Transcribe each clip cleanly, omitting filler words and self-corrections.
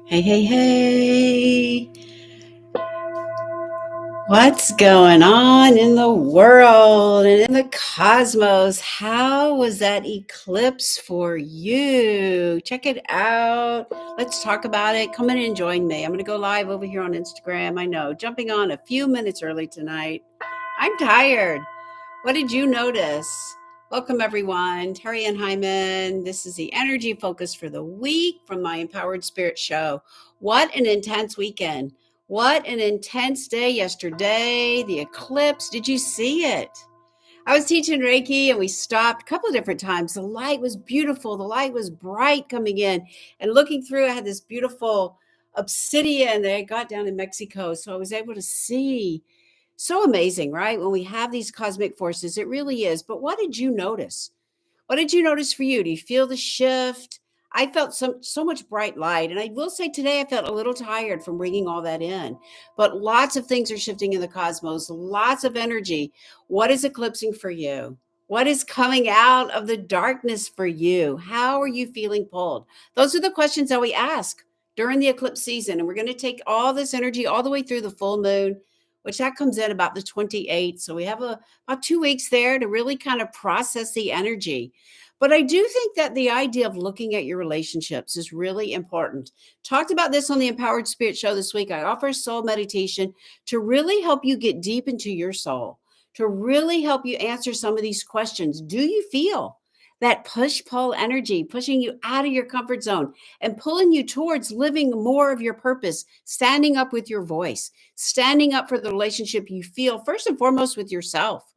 Hey, hey, hey. What's going on in the world and in the cosmos? How was that eclipse for you? Check it out. Let's talk about it. Come in and join me. I'm going to go live over here on Instagram. I know, jumping on a few minutes early tonight. I'm tired. What did you notice? Welcome, everyone. Terry and Hyman. This is the energy focus for the week from my Empowered Spirit Show. What an intense weekend. What an intense day yesterday. The eclipse. Did you see it? I was teaching Reiki and we stopped a couple of different times. The light was beautiful. The light was bright coming in. And looking through, I had this beautiful obsidian that I got down in Mexico. So I was able to see. So amazing, right? When we have these cosmic forces, it really is. But what did you notice? What did you notice for you? Do you feel the shift? I felt so much bright light. And I will say today I felt a little tired from bringing all that in. But lots of things are shifting in the cosmos, lots of energy. What is eclipsing for you? What is coming out of the darkness for you? How are you feeling pulled? Those are the questions that we ask during the eclipse season. And we're going to take all this energy all the way through the full moon, which that comes in about the 28th. So we have about 2 weeks there to really kind of process the energy. But I do think that the idea of looking at your relationships is really important. Talked about this on the Empowered Spirit Show this week. I offer soul meditation to really help you get deep into your soul, to really help you answer some of these questions. Do you feel that push pull energy pushing you out of your comfort zone and pulling you towards living more of your purpose, standing up with your voice, standing up for the relationship you feel, first and foremost with yourself?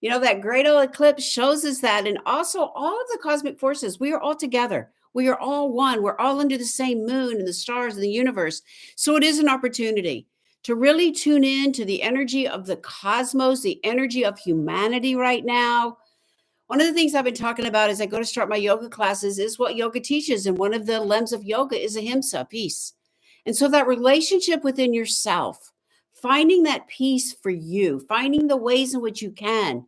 You know, that great old eclipse shows us that. And also, all of the cosmic forces, we are all together. We are all one. We're all under the same moon and the stars and the universe. So it is an opportunity to really tune in to the energy of the cosmos, the energy of humanity right now. One of the things I've been talking about as I go to start my yoga classes is what yoga teaches. And one of the limbs of yoga is ahimsa, peace. And so that relationship within yourself, finding that peace for you, finding the ways in which you can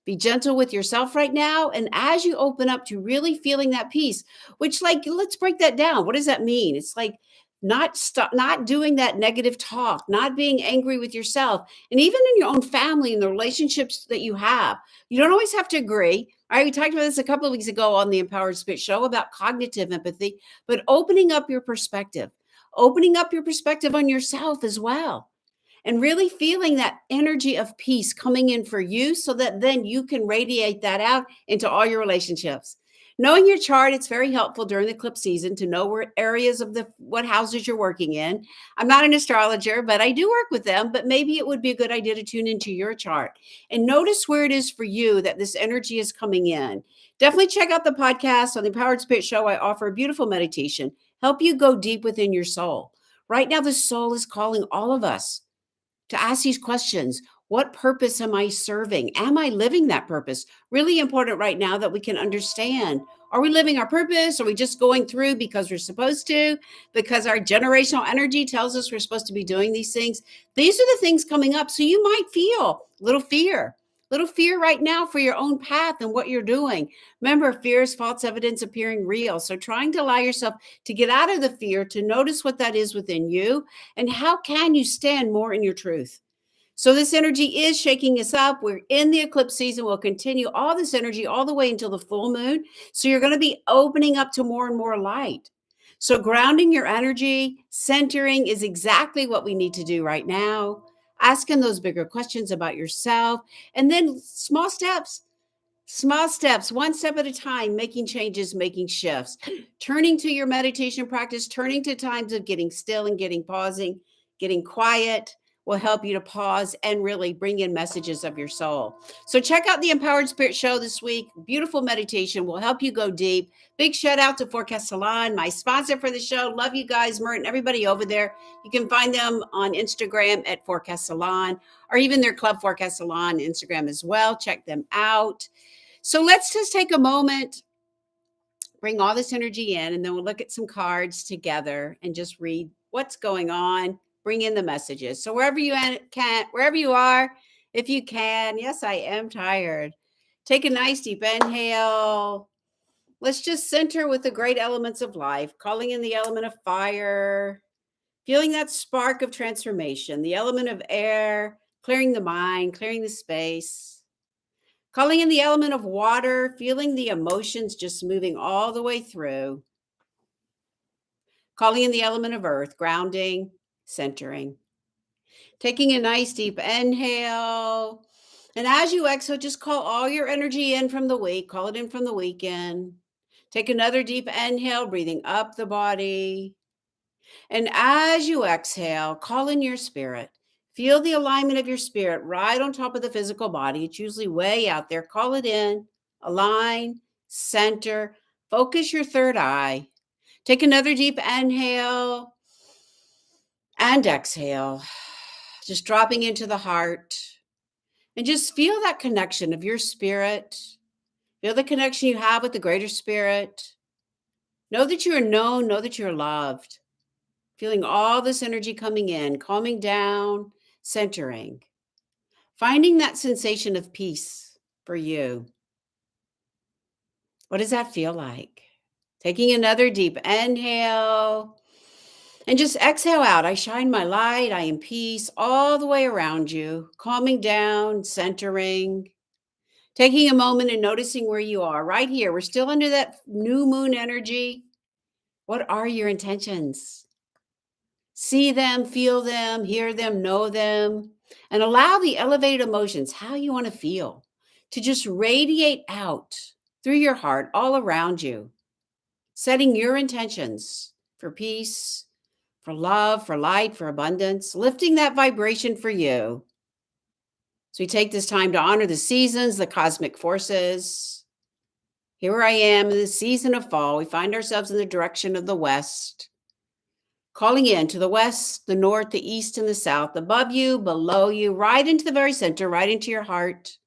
be gentle with yourself right now. And as you open up to really feeling that peace, which, like, let's break that down. What does that mean? It's like not doing that negative talk, not being angry with yourself, and even in your own family and the relationships that you have. You don't always have to agree. All right, we talked about this a couple of weeks ago on the Empowered Spirit Show about cognitive empathy, but opening up your perspective on yourself as well, and really feeling that energy of peace coming in for you so that then you can radiate that out into all your relationships. Knowing your chart, it's very helpful during the eclipse season to know where areas of the what houses you're working in. I'm not an astrologer, but I do work with them, but maybe it would be a good idea to tune into your chart and notice where it is for you that this energy is coming in. Definitely check out the podcast on the Empowered Spirit Show. I offer a beautiful meditation, help you go deep within your soul. Right now, the soul is calling all of us to ask these questions. What purpose am I serving? Am I living that purpose? Really important right now that we can understand. Are we living our purpose? Are we just going through because we're supposed to? Because our generational energy tells us we're supposed to be doing these things? These are the things coming up. So you might feel little fear right now for your own path and what you're doing. Remember, fear is false evidence appearing real. So trying to allow yourself to get out of the fear, to notice what that is within you, and how can you stand more in your truth? So this energy is shaking us up. We're in the eclipse season. We'll continue all this energy all the way until the full moon. So you're going to be opening up to more and more light. So grounding your energy, centering is exactly what we need to do right now. Asking those bigger questions about yourself, and then small steps, one step at a time, making changes, making shifts, turning to your meditation practice, turning to times of getting still and pausing, getting quiet will help you to pause and really bring in messages of your soul. So check out the Empowered Spirit Show this week. Beautiful meditation will help you go deep. Big shout out to Forecast Salon, my sponsor for the show. Love you guys, Mert, and everybody over there. You can find them on Instagram at Forecast Salon, or even their Club Forecast Salon Instagram as well. Check them out. So let's just take a moment, bring all this energy in, and then we'll look at some cards together and just read what's going on, bring in the messages. So wherever you are, if you can, yes, I am tired. Take a nice deep inhale. Let's just center with the great elements of life, calling in the element of fire, feeling that spark of transformation, the element of air, clearing the mind, clearing the space, calling in the element of water, feeling the emotions just moving all the way through, calling in the element of earth, grounding, centering. Taking a nice deep inhale. And as you exhale, just call all your energy in from the week, call it in from the weekend. Take another deep inhale, breathing up the body. And as you exhale, call in your spirit. Feel the alignment of your spirit right on top of the physical body. It's usually way out there. Call it in, align, center, focus your third eye. Take another deep inhale and exhale, just dropping into the heart. And just feel that connection of your spirit. Feel the connection you have with the greater spirit. Know that you are known, know that you're loved. Feeling all this energy coming in, calming down, centering. Finding that sensation of peace for you. What does that feel like? Taking another deep inhale and just exhale out. I shine my light. I am peace all the way around you, calming down, centering. Taking a moment and noticing where you are right here. We're still under that new moon energy. What are your intentions? See them, feel them, hear them, know them, and allow the elevated emotions, how you want to feel, to just radiate out through your heart all around you, setting your intentions for peace, for love, for light, for abundance, lifting that vibration for you. So we take this time to honor the seasons, the cosmic forces. Here I am in the season of fall. We find ourselves in the direction of the west, calling in to the west, the north, the east, and the south, above you, below you, right into the very center, right into your heart.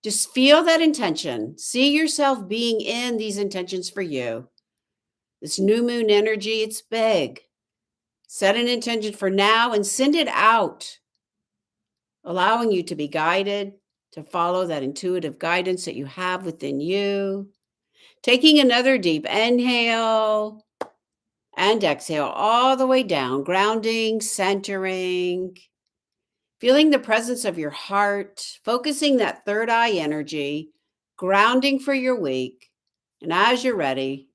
Just feel that intention. See yourself being in these intentions for you. This new moon energy, it's big. Set an intention for now and send it out, allowing you to be guided, to follow that intuitive guidance that you have within you. Taking another deep inhale and exhale all the way down, grounding, centering, feeling the presence of your heart, focusing that third eye energy, grounding for your week. And as you're ready,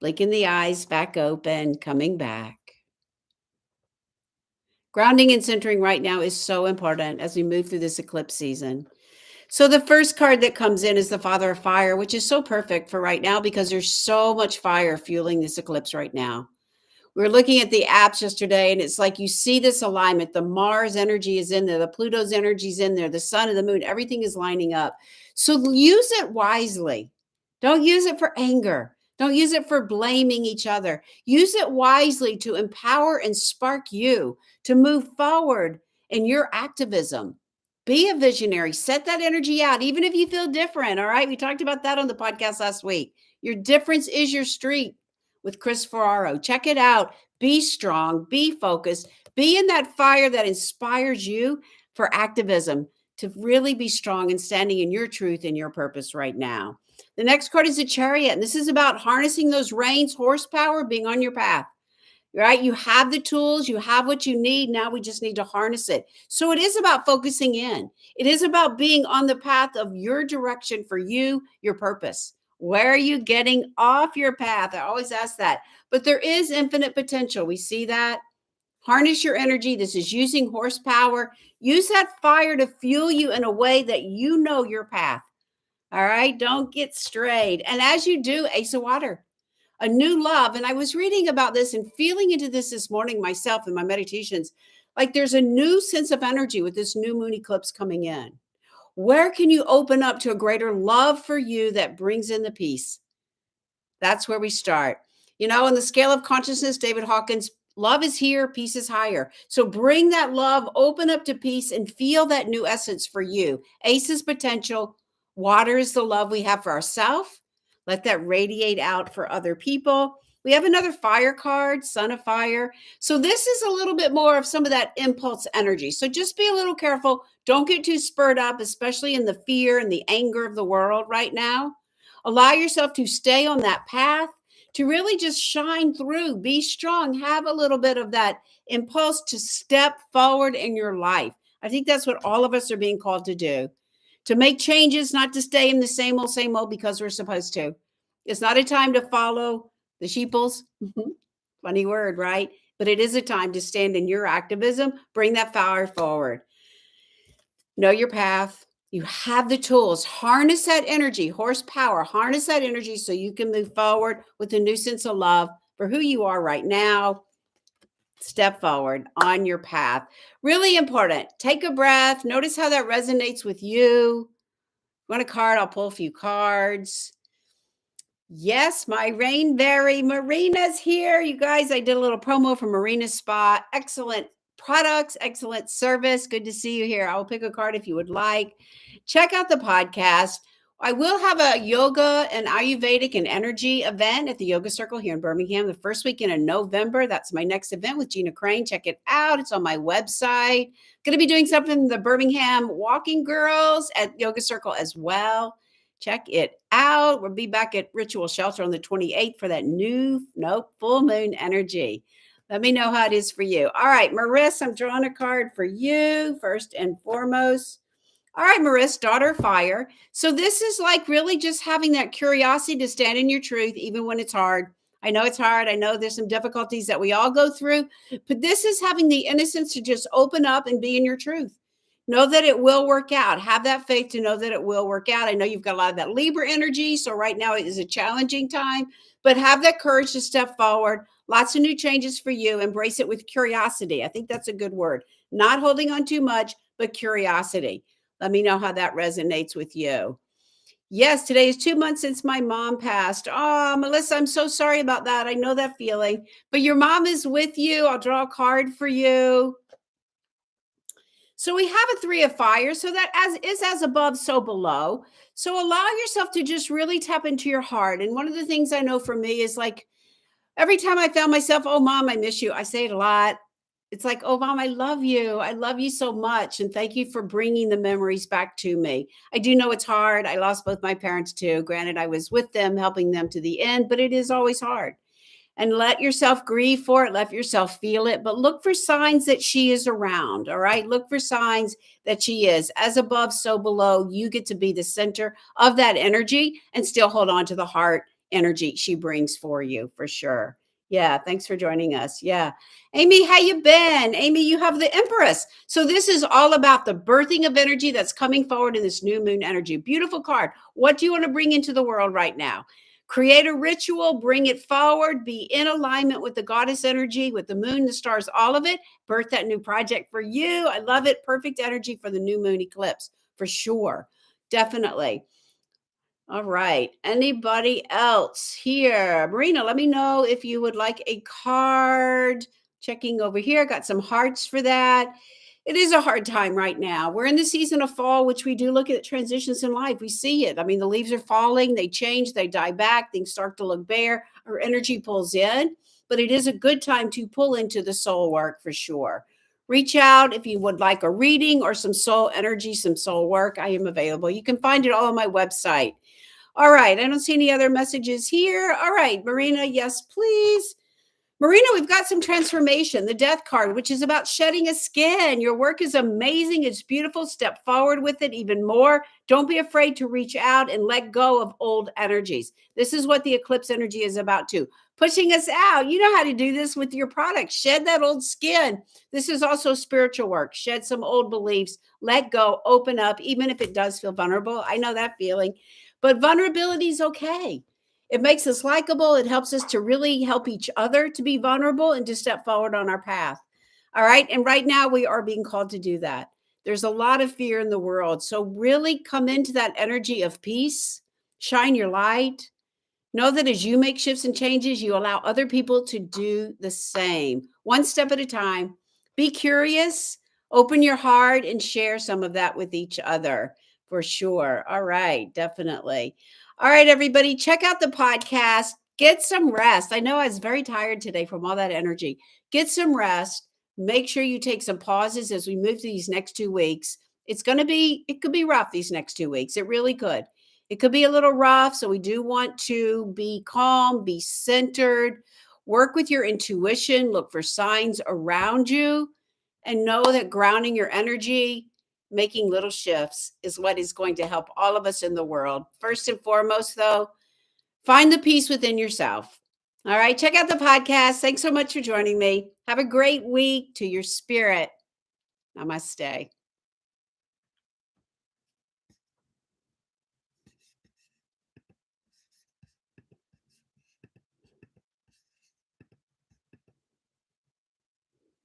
blinking the eyes back open, coming back. Grounding and centering right now is so important as we move through this eclipse season. So the first card that comes in is the Father of Fire, which is so perfect for right now because there's so much fire fueling this eclipse right now. We were looking at the apps yesterday, and it's like you see this alignment. The Mars energy is in there, the Pluto's energy is in there, the sun and the moon, everything is lining up. So use it wisely. Don't use it for anger. Don't use it for blaming each other. Use it wisely to empower and spark you to move forward in your activism. Be a visionary. Set that energy out, even if you feel different. All right. We talked about that on the podcast last week. Your difference is your street with Chris Ferraro. Check it out. Be strong, be focused, be in that fire that inspires you for activism to really be strong and standing in your truth and your purpose right now. The next card is a Chariot, and this is about harnessing those reins, horsepower, being on your path. Right? You have the tools, you have what you need. Now we just need to harness it. So it is about focusing in. It is about being on the path of your direction for you, your purpose. Where are you getting off your path? I always ask that. But there is infinite potential. We see that. Harness your energy. This is using horsepower. Use that fire to fuel you in a way that you know your path. All right. Don't get strayed. And as you do, Ace of Water, a new love. And I was reading about this and feeling into this morning myself in my meditations. Like there's a new sense of energy with this new moon eclipse coming in. Where can you open up to a greater love for you that brings in the peace? That's where we start. You know, on the scale of consciousness, David Hawkins, love is here, peace is higher. So bring that love, open up to peace, and feel that new essence for you. Ace is potential. Water is the love we have for ourselves. Let that radiate out for other people. We have another fire card, Son of Fire. So this is a little bit more of some of that impulse energy. So just be a little careful. Don't get too spurred up, especially in the fear and the anger of the world right now. Allow yourself to stay on that path, to really just shine through, be strong, have a little bit of that impulse to step forward in your life. I think that's what all of us are being called to do, to make changes, not to stay in the same old because we're supposed to. It's not a time to follow the sheeples. Funny word, right? But it is a time to stand in your activism, bring that fire forward. Know your path. You have the tools. Harness that energy, horsepower, harness that energy so you can move forward with a new sense of love for who you are right now. Step forward on your path. Really important. Take a breath. Notice how that resonates with you. Want a card? I'll pull a few cards. Yes, my Rainberry Marina's here. You guys, I did a little promo for Marina Spa. Excellent products, excellent service. Good to see you here. I will pick a card if you would like. Check out the podcast. I will have a yoga and Ayurvedic and energy event at the Yoga Circle here in Birmingham the first weekend in November. That's my next event with Gina Crane. Check it out. It's on my website. Going to be doing something with the Birmingham Walking Girls at Yoga Circle as well. Check it out. We'll be back at Ritual Shelter on the 28th for that full moon energy. Let me know how it is for you. All right, Marissa, I'm drawing a card for you first and foremost. All right, Marissa, daughter fire. So this is like really just having that curiosity to stand in your truth, even when it's hard. I know it's hard. I know there's some difficulties that we all go through, but this is having the innocence to just open up and be in your truth. Know that it will work out. Have that faith to know that it will work out. I know you've got a lot of that Libra energy. So right now it is a challenging time, but have that courage to step forward. Lots of new changes for you. Embrace it with curiosity. I think that's a good word. Not holding on too much, but curiosity. Let me know how that resonates with you. Yes, today is 2 months since my mom passed. Oh, Melissa, I'm so sorry about that. I know that feeling, but your mom is with you. I'll draw a card for you. So we have a 3 of fire. So that as above, so below. So allow yourself to just really tap into your heart. And one of the things I know for me is like every time I found myself, oh, mom, I miss you. I say it a lot. It's like, oh, mom, I love you. I love you so much. And thank you for bringing the memories back to me. I do know it's hard. I lost both my parents too. Granted, I was with them, helping them to the end, but it is always hard. And let yourself grieve for it. Let yourself feel it, but look for signs that she is around. All right. Look for signs that she is as above, so below. You get to be the center of that energy and still hold on to the heart energy she brings for you for sure. Yeah. Thanks for joining us. Yeah. Amy, how you been? Amy, you have the Empress. So this is all about the birthing of energy that's coming forward in this new moon energy. Beautiful card. What do you want to bring into the world right now? Create a ritual, bring it forward, be in alignment with the goddess energy, with the moon, the stars, all of it. Birth that new project for you. I love it. Perfect energy for the new moon eclipse for sure. Definitely. All right. Anybody else here? Marina, let me know if you would like a card. Checking over here. Got some hearts for that. It is a hard time right now. We're in the season of fall, which we do look at transitions in life. We see it. I mean, the leaves are falling, they change, they die back, things start to look bare. Our energy pulls in, but it is a good time to pull into the soul work for sure. Reach out if you would like a reading or some soul energy, some soul work. I am available. You can find it all on my website. All right. I don't see any other messages here. All right, Marina, yes, please. Marina, we've got some transformation, the death card, which is about shedding a skin. Your work is amazing. It's beautiful. Step forward with it even more. Don't be afraid to reach out and let go of old energies. This is what the eclipse energy is about too. Pushing us out. You know how to do this with your products. Shed that old skin. This is also spiritual work. Shed some old beliefs. Let go. Open up, even if it does feel vulnerable. I know that feeling. But vulnerability is okay. It makes us likable. It helps us to really help each other to be vulnerable and to step forward on our path. All right. And right now we are being called to do that. There's a lot of fear in the world. So really come into that energy of peace, shine your light. Know that as you make shifts and changes, you allow other people to do the same, one step at a time. Be curious, open your heart, and share some of that with each other for sure. All right, definitely. All right, everybody, check out the podcast. Get some rest. I know I was very tired today from all that energy. Get some rest. Make sure you take some pauses as we move through these next 2 weeks. It could be rough these next 2 weeks. It really could. It could be a little rough. So we do want to be calm, be centered, work with your intuition, look for signs around you, and know that grounding your energy, making little shifts is what is going to help all of us in the world. First and foremost, though, find the peace within yourself. All right, check out the podcast. Thanks so much for joining me. Have a great week to your spirit. Namaste.